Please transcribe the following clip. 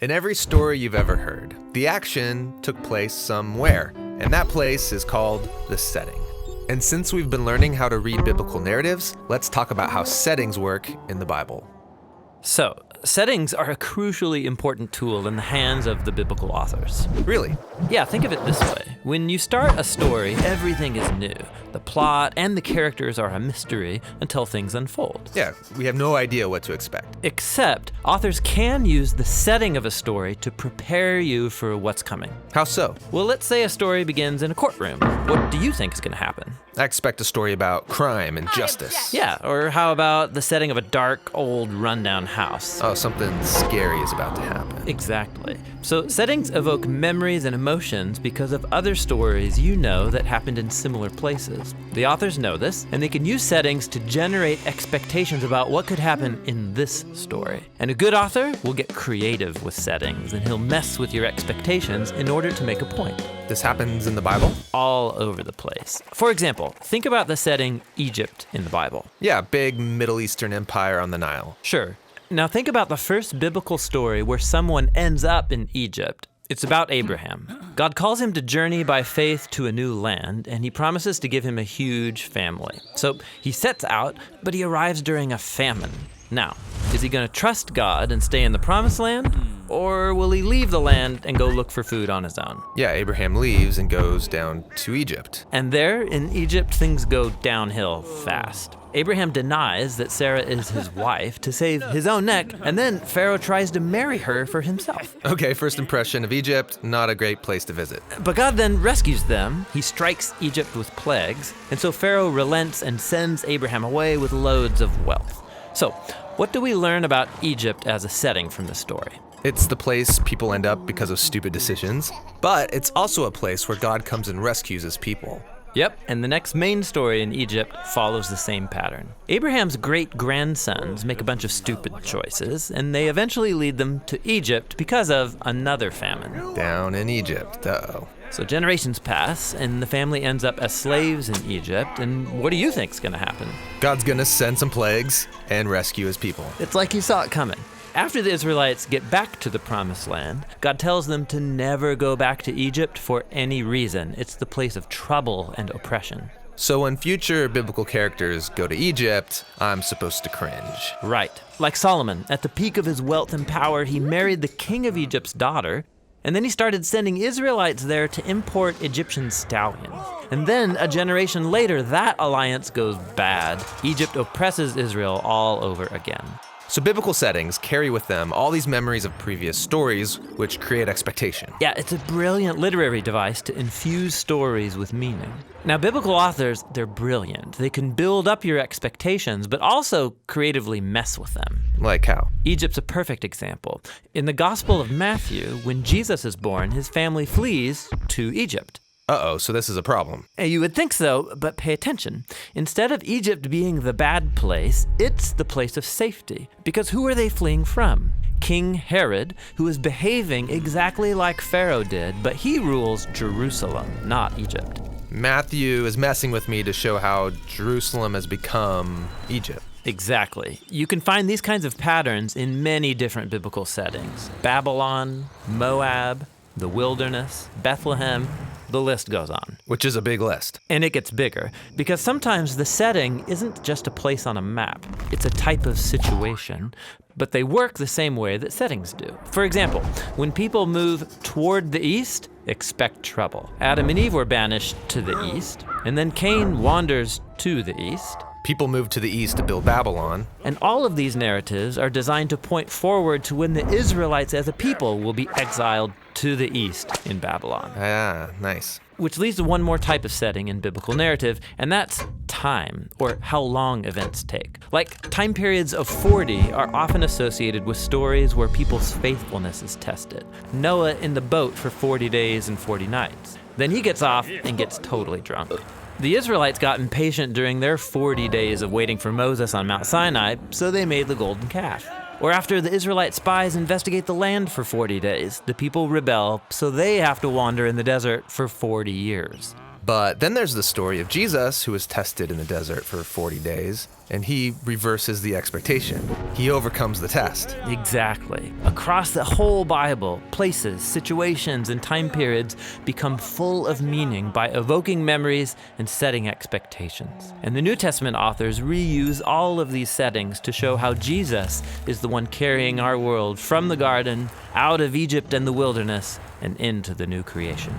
In every story you've ever heard, the action took place somewhere, and that place is called the setting. And since we've been learning how to read biblical narratives, let's talk about how settings work in the Bible. So, settings are a crucially important tool in the hands of the biblical authors. Really? Yeah, think of it this way. When you start a story, everything is new. The plot and the characters are a mystery until things unfold. Yeah, we have no idea what to expect. Except, authors can use the setting of a story to prepare you for what's coming. How so? Well, let's say a story begins in a courtroom. What do you think is going to happen? I expect a story about crime and justice. Yeah, or how about the setting of a dark, old, rundown house? Oh, something scary is about to happen. Exactly. So settings evoke memories and emotions because of other stories you know that happened in similar places. The authors know this, and they can use settings to generate expectations about what could happen in this story. And a good author will get creative with settings, and he'll mess with your expectations in order to make a point. This happens in the Bible? All over the place. For example, think about the setting Egypt in the Bible. Yeah, big Middle Eastern empire on the Nile. Sure. Now think about the first biblical story where someone ends up in Egypt. It's about Abraham. God calls him to journey by faith to a new land, and he promises to give him a huge family. So he sets out, but he arrives during a famine. Now, is he going to trust God and stay in the promised land? Or will he leave the land and go look for food on his own? Yeah, Abraham leaves and goes down to Egypt. And there, in Egypt, things go downhill fast. Abraham denies that Sarah is his wife to save his own neck, and then Pharaoh tries to marry her for himself. Okay, first impression of Egypt, not a great place to visit. But God then rescues them. He strikes Egypt with plagues, and so Pharaoh relents and sends Abraham away with loads of wealth. So, what do we learn about Egypt as a setting from this story? It's the place people end up because of stupid decisions, but it's also a place where God comes and rescues his people. Yep, and the next main story in Egypt follows the same pattern. Abraham's great-grandsons make a bunch of stupid choices, and they eventually lead them to Egypt because of another famine. Down in Egypt, uh-oh. So generations pass, and the family ends up as slaves in Egypt, and what do you think's gonna happen? God's gonna send some plagues and rescue his people. It's like he saw it coming. After the Israelites get back to the Promised Land, God tells them to never go back to Egypt for any reason. It's the place of trouble and oppression. So when future biblical characters go to Egypt, I'm supposed to cringe. Right. Like Solomon, at the peak of his wealth and power, he married the king of Egypt's daughter, and then he started sending Israelites there to import Egyptian stallions. And then, a generation later, that alliance goes bad. Egypt oppresses Israel all over again. So biblical settings carry with them all these memories of previous stories, which create expectation. Yeah, it's a brilliant literary device to infuse stories with meaning. Now, biblical authors, they're brilliant. They can build up your expectations, but also creatively mess with them. Like how? Egypt's a perfect example. In the Gospel of Matthew, when Jesus is born, his family flees to Egypt. Uh-oh, so this is a problem. You would think so, but pay attention. Instead of Egypt being the bad place, it's the place of safety. Because who are they fleeing from? King Herod, who is behaving exactly like Pharaoh did, but he rules Jerusalem, not Egypt. Matthew is messing with me to show how Jerusalem has become Egypt. Exactly. You can find these kinds of patterns in many different biblical settings. Babylon, Moab, the wilderness, Bethlehem. The list goes on. Which is a big list. And it gets bigger, because sometimes the setting isn't just a place on a map. It's a type of situation, but they work the same way that settings do. For example, when people move toward the east, expect trouble. Adam and Eve were banished to the east, and then Cain wanders to the east. People move to the east to build Babylon. And all of these narratives are designed to point forward to when the Israelites as a people will be exiled to the east in Babylon. Ah, nice. Which leads to one more type of setting in biblical narrative, and that's time, or how long events take. Like, time periods of 40 are often associated with stories where people's faithfulness is tested. Noah in the boat for 40 days and 40 nights. Then he gets off and gets totally drunk. The Israelites got impatient during their 40 days of waiting for Moses on Mount Sinai, so they made the golden calf. Or after the Israelite spies investigate the land for 40 days, the people rebel, so they have to wander in the desert for 40 years. But then there's the story of Jesus, who was tested in the desert for 40 days, and he reverses the expectation. He overcomes the test. Exactly. Across the whole Bible, places, situations, and time periods become full of meaning by evoking memories and setting expectations. And the New Testament authors reuse all of these settings to show how Jesus is the one carrying our world from the garden, out of Egypt and the wilderness, and into the new creation.